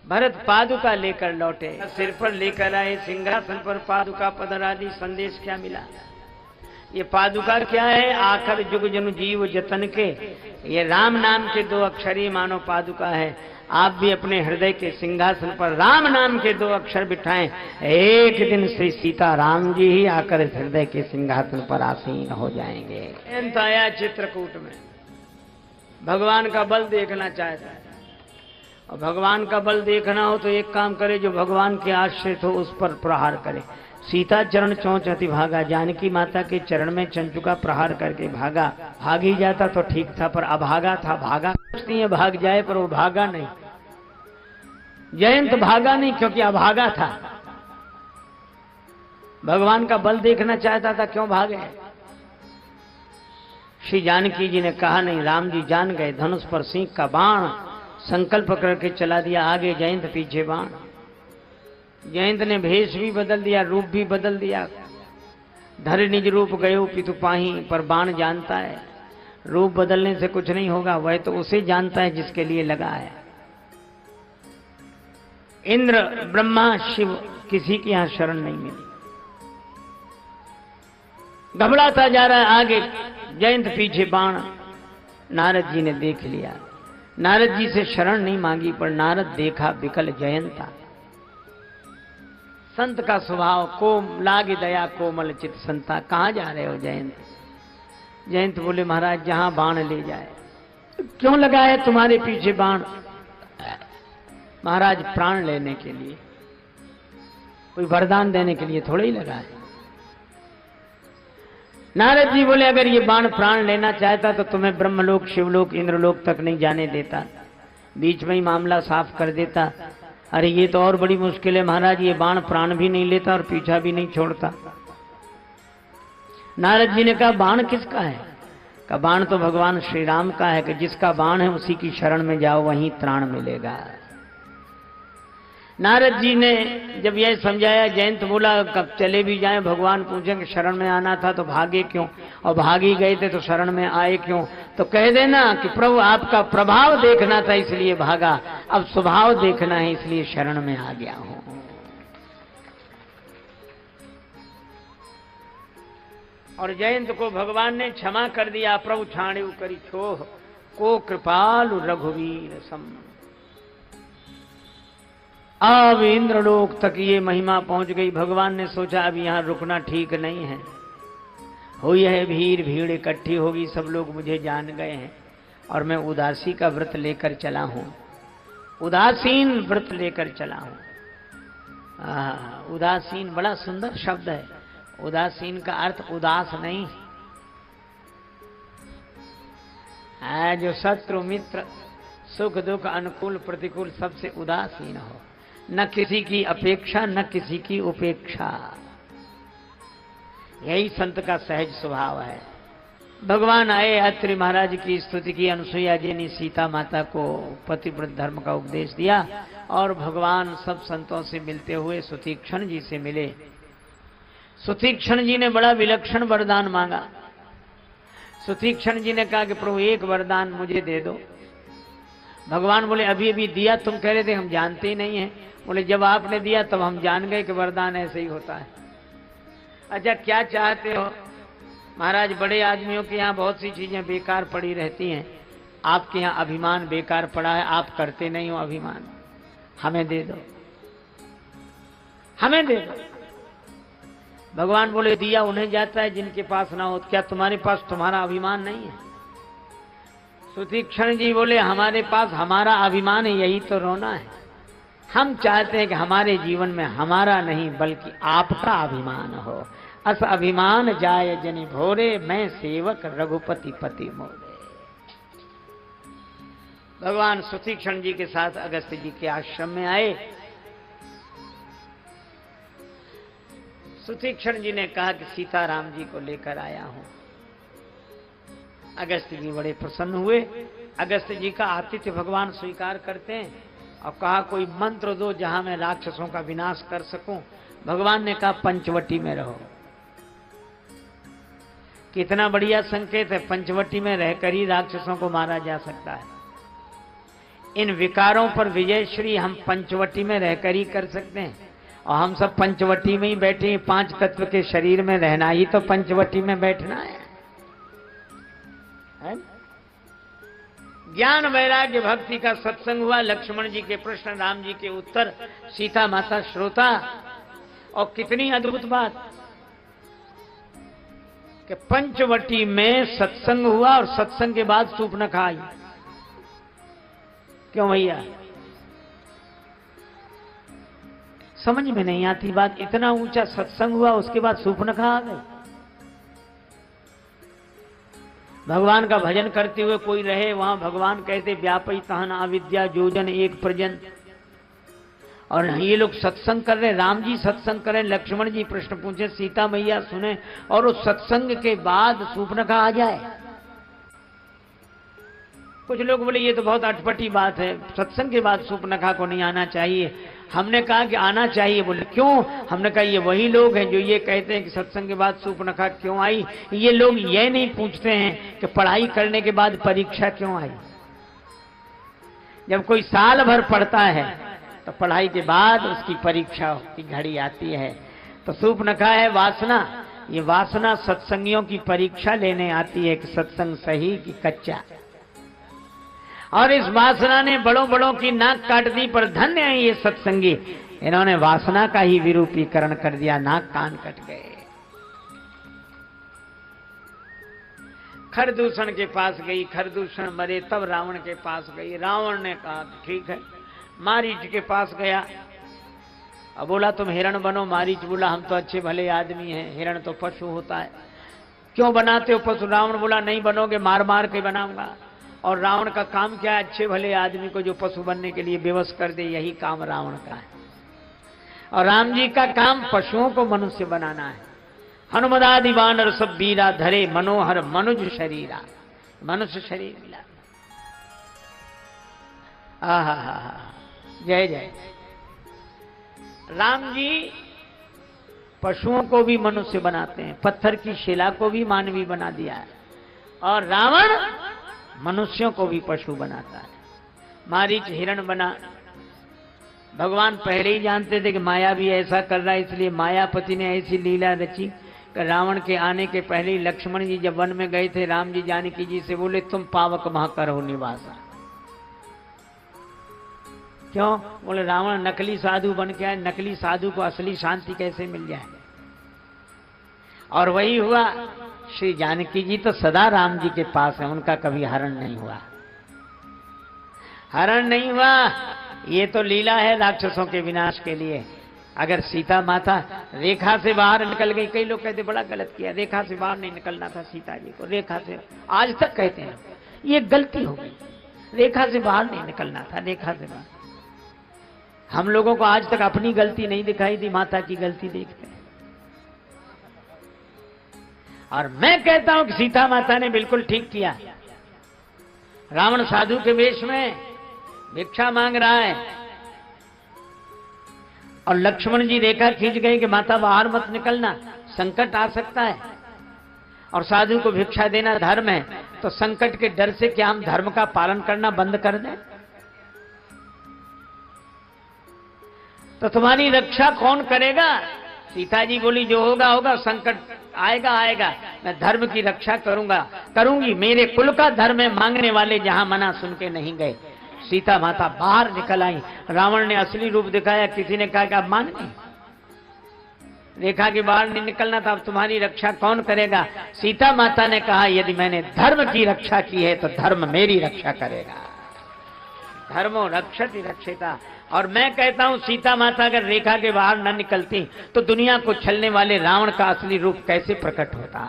भरत पादुका लेकर लौटे, सिर पर लेकर आए, सिंहासन पर पादुका पधरादी। संदेश क्या मिला? ये पादुका क्या है? आखिर जुग जनु जीव जतन के, ये राम नाम के 2 अक्षर ही मानो पादुका है। आप भी अपने हृदय के सिंहासन पर राम नाम के 2 अक्षर बिठाएं, एक दिन श्री सीता राम जी ही आकर इस हृदय के सिंहासन पर आसीन हो जाएंगे। अंत आया चित्रकूट में, भगवान का बल देखना चाहता है। और भगवान का बल देखना हो तो एक काम करे, जो भगवान के आश्रित हो उस पर प्रहार करे। सीता चरण चौंच अति भागा, जानकी माता के चरण में चंचुका प्रहार करके भागा। भाग ही जाता तो ठीक था, पर अभागा था। भागा सोचती है भाग जाए, पर वो भागा नहीं। जयंत भागा नहीं क्योंकि अभागा था। भगवान का बल देखना चाहता था, क्यों भागे? श्री जानकी जी ने कहा नहीं। राम जी जान गए, धनुष पर सिंह का बाण संकल्प करके चला दिया। आगे जयंत, पीछे बाण। जयंत ने भेष भी बदल दिया, रूप भी बदल दिया। धर निज रूप गयो पितु पाही, पर बाण जानता है रूप बदलने से कुछ नहीं होगा। वह तो उसे जानता है जिसके लिए लगा है। इंद्र, ब्रह्मा, शिव किसी की यहां शरण नहीं मिली। घबराता जा रहा है आगे जयंत, पीछे बाण। नारद जी ने देख लिया। नारद जी से शरण नहीं मांगी, पर नारद देखा विकल जयंता। संत का स्वभाव को लागे दया कोमल चित संता। कहां जा रहे हो जयंत? जयंत बोले महाराज जहां बाण ले जाए। क्यों लगा है तुम्हारे पीछे बाण? महाराज प्राण लेने के लिए, कोई वरदान देने के लिए थोड़ा ही लगा है। नारद जी बोले अगर ये बाण प्राण लेना चाहता तो तुम्हें ब्रह्मलोक, शिवलोक, इंद्रलोक तक नहीं जाने देता, बीच में ही मामला साफ कर देता। अरे ये तो और बड़ी मुश्किल है महाराज, ये बाण प्राण भी नहीं लेता और पीछा भी नहीं छोड़ता। नारद जी ने कहा बाण किसका है? का बाण तो भगवान श्री राम का है, कि जिसका बाण है उसी की शरण में जाओ, वहीं त्राण मिलेगा। नारद जी ने जब यह समझाया, जयंत बोला कब चले भी जाएं भगवान पूछेंगे शरण में आना था तो भागे क्यों, और भागी गए थे तो शरण में आए क्यों? तो कह देना कि प्रभु आपका प्रभाव देखना था इसलिए भागा, अब स्वभाव देखना है इसलिए शरण में आ गया हूं। और जयंत को भगवान ने क्षमा कर दिया। प्रभु छाणु करी छोह, को कृपालु रघुवीर सम। अब इंद्रलोक तक ये महिमा पहुंच गई। भगवान ने सोचा अब यहां रुकना ठीक नहीं है। हुई है भीड़ इकट्ठी होगी, सब लोग मुझे जान गए हैं और मैं उदासी का व्रत लेकर चला हूं, उदासीन व्रत लेकर चला हूं। उदासीन बड़ा सुंदर शब्द है। उदासीन का अर्थ उदास नहीं है, जो शत्रु मित्र सुख दुख अनुकूल प्रतिकूल सबसे उदासीन हो, न किसी की अपेक्षा न किसी की उपेक्षा। यही संत का सहज स्वभाव है। भगवान आए, अत्रि महाराज की स्तुति की। अनुसुईया जी ने सीता माता को पतिव्रत धर्म का उपदेश दिया और भगवान सब संतों से मिलते हुए सुतीक्षण जी से मिले। सुतीक्षण जी ने बड़ा विलक्षण वरदान मांगा। सुतीक्षण जी ने कहा कि प्रभु एक वरदान मुझे दे दो। भगवान बोले अभी अभी दिया, तुम कह रहे थे हम जानते ही नहीं है। बोले जब आपने दिया तब हम जान गए कि वरदान ऐसे ही होता है। अच्छा क्या चाहते हो? महाराज बड़े आदमियों के यहाँ बहुत सी चीजें बेकार पड़ी रहती हैं, आपके यहाँ अभिमान बेकार पड़ा है, आप करते नहीं हो अभिमान, हमें दे दो, हमें दे दो। भगवान बोले दिया उन्हें जाता है जिनके पास ना हो। क्या तुम्हारे पास तुम्हारा अभिमान नहीं है? सुतीक्षण जी बोले हमारे पास हमारा अभिमान है, यही तो रोना है। हम चाहते हैं कि हमारे जीवन में हमारा नहीं बल्कि आपका अभिमान हो। अस अभिमान जाय जनि भोरे, मैं सेवक रघुपति पति मोरे। भगवान सुतीक्षण जी के साथ अगस्त्य जी के आश्रम में आए। सुतीक्षण जी ने कहा कि सीताराम जी को लेकर आया हूं। अगस्त्य जी बड़े प्रसन्न हुए। अगस्त्य जी का आतिथ्य भगवान स्वीकार करते हैं और कहा कोई मंत्र दो जहां मैं राक्षसों का विनाश कर सकूं। भगवान ने कहा पंचवटी में रहो। कितना बढ़िया संकेत है, पंचवटी में रहकर ही राक्षसों को मारा जा सकता है। इन विकारों पर विजय श्री हम पंचवटी में रहकर ही कर सकते हैं। और हम सब पंचवटी में ही बैठे हैं, 5 तत्व के शरीर में रहना ही तो पंचवटी में बैठना है। ज्ञान वैराग्य भक्ति का सत्संग हुआ, लक्ष्मण जी के प्रश्न, राम जी के उत्तर, सीता माता श्रोता। और कितनी अद्भुत बात कि पंचवटी में सत्संग हुआ और सत्संग के बाद सूर्पनखा आई। क्यों भैया? समझ में नहीं आती बात। इतना ऊंचा सत्संग हुआ, उसके बाद सूर्पनखा आ गई। भगवान का भजन करते हुए कोई रहे वहां, भगवान कहते व्यापी तहन अविद्या जोजन एक प्रजन। और ये लोग सत्संग कर रहे, राम जी सत्संग कर रहे, लक्ष्मण जी प्रश्न पूछे, सीता मैया सुने, और उस सत्संग के बाद सूर्पनखा आ जाए। कुछ लोग बोले ये तो बहुत अटपटी बात है, सत्संग के बाद सूर्पनखा को नहीं आना चाहिए। हमने कहा कि आना चाहिए। बोले क्यों? हमने कहा ये वही लोग हैं जो ये कहते हैं कि सत्संग के बाद सूर्पनखा क्यों आई। ये लोग ये नहीं पूछते हैं कि पढ़ाई करने के बाद परीक्षा क्यों आई। जब कोई साल भर पढ़ता है तो पढ़ाई के बाद उसकी परीक्षा की घड़ी आती है। तो सूर्पनखा है वासना। ये वासना सत्संगियों की परीक्षा लेने आती है कि सत्संग सही कि कच्चा। और इस वासना ने बड़ों बड़ों की नाक काट दी, पर धन्य है ये सत्संगी, इन्होंने वासना का ही विरूपीकरण कर दिया, नाक कान कट गए। खरदूषण के पास गई, खरदूषण मरे तब रावण के पास गई। रावण ने कहा ठीक है। मारीच के पास गया, अब बोला तुम हिरण बनो। मारीच बोला हम तो अच्छे भले आदमी हैं, हिरण तो पशु होता है, क्यों बनाते हो पशु? रावण बोला नहीं बनोगे, मार मार के बनाऊंगा। और रावण का काम क्या है? अच्छे भले आदमी को जो पशु बनने के लिए बेवश कर दे, यही काम रावण का है। और राम जी का काम पशुओं को मनुष्य बनाना है। हनुमदादि वानर सब बीरा धरे, मनोहर मनुज शरीरा, मनुष्य शरीर मिला। आहा, जय जय। राम जी पशुओं को भी मनुष्य बनाते हैं, पत्थर की शिला को भी मानवी बना दिया है। और रावण मनुष्यों को भी पशु बनाता है। मारीच हिरण बना। भगवान पहले ही जानते थे कि माया भी ऐसा कर रहा है, इसलिए मायापति ने ऐसी लीला रची कि रावण के आने के पहले ही लक्ष्मण जी जब वन में गए थे, राम जी जानकी जी से बोले तुम पावक महा करो निवासा। क्यों? बोले रावण नकली साधु बन के आए, नकली साधु को असली शांति कैसे मिल जाए। और वही हुआ। श्री जानकी जी तो सदा राम जी के पास है, उनका कभी हरण नहीं हुआ। हरण नहीं हुआ, ये तो लीला है राक्षसों के विनाश के लिए। अगर सीता माता रेखा से बाहर निकल गई, कई लोग कहते बड़ा गलत किया, रेखा से बाहर नहीं निकलना था सीता जी को, रेखा से, आज तक कहते हैं ये गलती हो गई, रेखा से बाहर नहीं निकलना था, रेखा से बाहर। हम लोगों को आज तक अपनी गलती नहीं दिखाई दी, माता की गलती देखते हैं। और मैं कहता हूं कि सीता माता ने बिल्कुल ठीक किया। रावण साधु के वेश में भिक्षा मांग रहा है और लक्ष्मण जी रेखा खींच गए कि माता बाहर मत निकलना, संकट आ सकता है। और साधु को भिक्षा देना धर्म है, तो संकट के डर से क्या हम धर्म का पालन करना बंद कर दें? तो तुम्हारी रक्षा कौन करेगा? सीता जी बोली जो होगा होगा, संकट आएगा आएगा, मैं धर्म की रक्षा करूंगी। मेरे कुल का धर्म है, मांगने वाले जहां मना सुन के नहीं गए। सीता माता बाहर निकल आई। रावण ने असली रूप दिखाया, किसी ने कहा कि आप मान नहीं, रेखा के बाहर नहीं निकलना था, अब तुम्हारी रक्षा कौन करेगा? सीता माता ने कहा यदि मैंने धर्म की रक्षा की है तो धर्म मेरी रक्षा करेगा। धर्मो रक्षति रक्षिता। और मैं कहता हूं सीता माता अगर रेखा के बाहर न निकलती तो दुनिया को छलने वाले रावण का असली रूप कैसे प्रकट होता।